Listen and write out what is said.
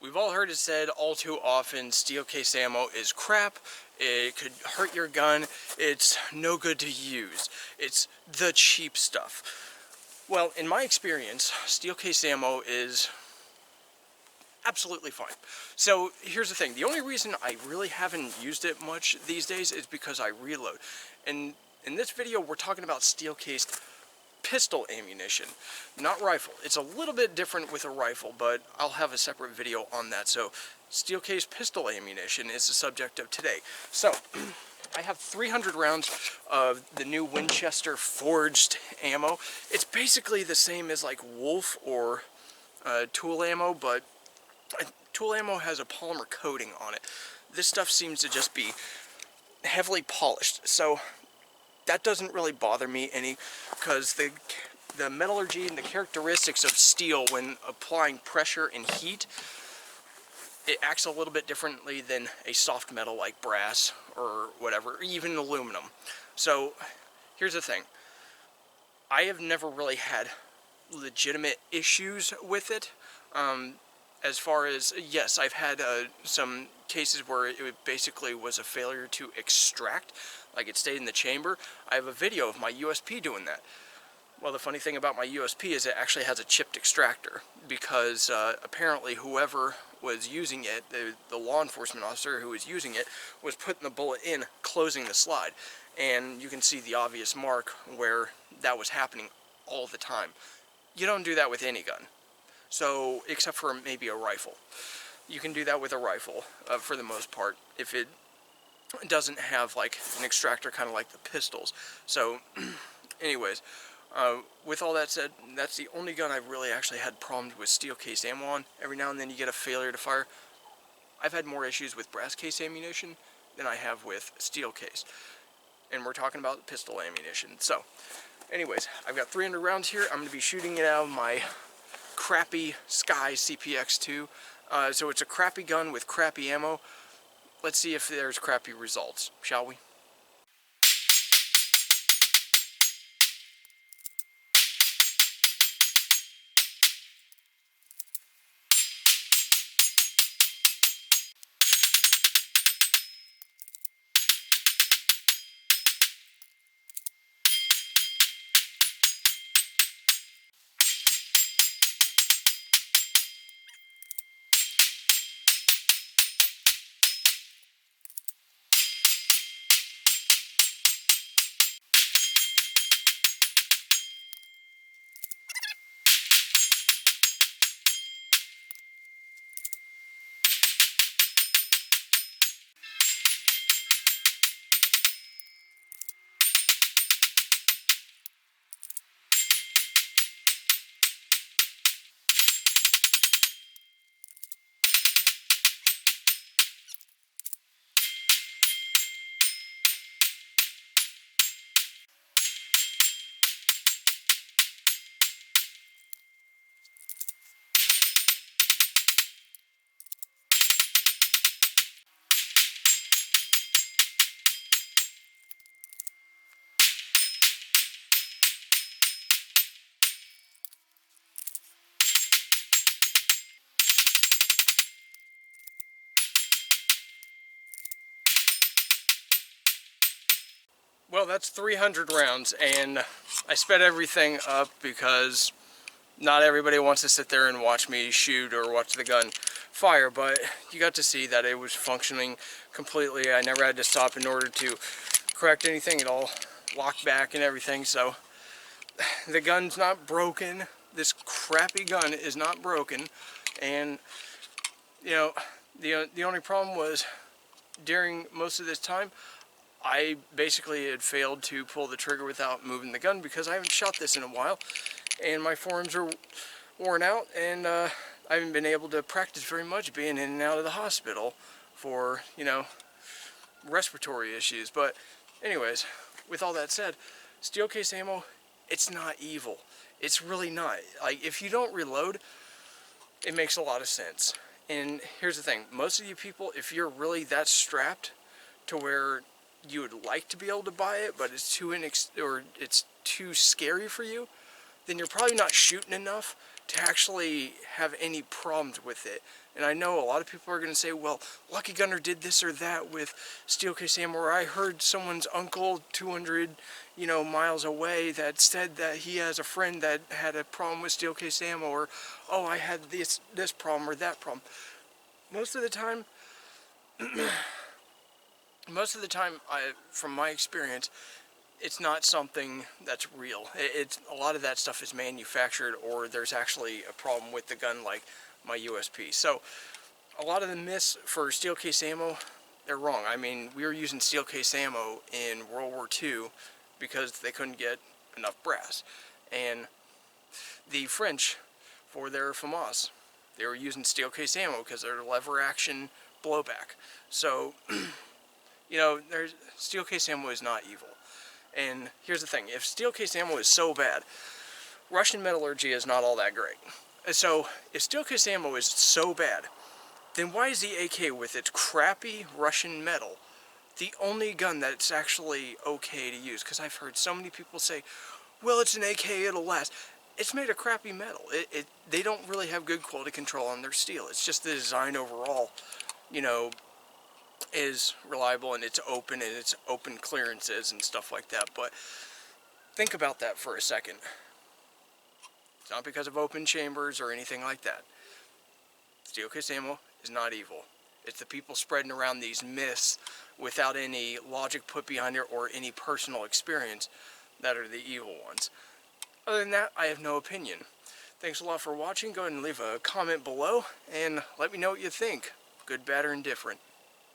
We've all heard it said all too often, steel case ammo is crap, it could hurt your gun, it's no good to use, it's the cheap stuff. Well, in my experience, steel case ammo is absolutely fine. So here's the thing, the only reason I really haven't used it much these days is because I reload. And in this video we're talking about steel cased pistol ammunition, not rifle. It's a little bit different with a rifle, but I'll have a separate video on that. So steel cased pistol ammunition is the subject of today. So I have 300 rounds of the new Winchester forged ammo. It's basically the same as like Wolf or tool ammo, but tool ammo has a polymer coating on it. This stuff seems to just be heavily polished, so that doesn't really bother me any, because the metallurgy and the characteristics of steel when applying pressure and heat, it acts a little bit differently than a soft metal like brass or whatever, or even aluminum. So here's the thing, I have never really had legitimate issues with it. As far as, yes, I've had some cases where it basically was a failure to extract, like it stayed in the chamber. I have a video of my USP doing that. Well, the funny thing about my USP is it actually has a chipped extractor, because apparently whoever was using it, the law enforcement officer who was using it, was putting the bullet in, closing the slide. And you can see the obvious mark where that was happening all the time. You don't do that with any gun. So, except for maybe a rifle. You can do that with a rifle, for the most part, if it doesn't have like an extractor kind of like the pistols. So, anyways, with all that said, that's the only gun I've really actually had problems with steel case ammo on. Every now and then you get a failure to fire. I've had more issues with brass case ammunition than I have with steel case. And we're talking about pistol ammunition. So, anyways, I've got 300 rounds here. I'm going to be shooting it out of my crappy SCCY CPX2. So it's a crappy gun with crappy ammo. Let's see if there's crappy results, shall we? Well, that's 300 rounds, and I sped everything up because not everybody wants to sit there and watch me shoot or watch the gun fire, but you got to see that it was functioning completely. I never had to stop in order to correct anything. It all locked back and everything, so the gun's not broken. This crappy gun is not broken, and you know, the only problem was during most of this time I basically had failed to pull the trigger without moving the gun, because I haven't shot this in a while and my forearms are worn out, and I haven't been able to practice very much being in and out of the hospital for, you know, respiratory issues. But anyways, with all that said, steel case ammo, it's not evil. It's really not. Like, if you don't reload, it makes a lot of sense. And here's the thing, most of you people, if you're really that strapped to where you would like to be able to buy it, but it's too scary for you, then you're probably not shooting enough to actually have any problems with it. And I know a lot of people are going to say, well, Lucky Gunner did this or that with steel case ammo, or I heard someone's uncle 200, miles away that said that he has a friend that had a problem with steel case ammo, or, oh, I had this problem or that problem. Most of the time, from my experience, it's not something that's real. It's a lot of that stuff is manufactured, or there's actually a problem with the gun, like my USP. So a lot of the myths for steel case ammo, they're wrong. I mean, we were using steel case ammo in World War II because they couldn't get enough brass. And the French, for their FAMAS, they were using steel case ammo because they're lever action blowback. So, steel case ammo is not evil. And here's the thing, if steel case ammo is so bad, Russian metallurgy is not all that great. So, if steel case ammo is so bad, then why is the AK with its crappy Russian metal the only gun that's actually okay to use? Because I've heard so many people say, well, it's an AK, it'll last. It's made of crappy metal. They don't really have good quality control on their steel. It's just the design overall, is reliable, and it's open clearances and stuff like that. But think about that for a second. It's not because of open chambers or anything like that. Steel case ammo is not evil. It's the people spreading around these myths without any logic put behind it or any personal experience that are the evil ones. Other than that, I have no opinion. Thanks a lot for watching. Go ahead and leave a comment below and let me know what you think. Good, bad, or indifferent.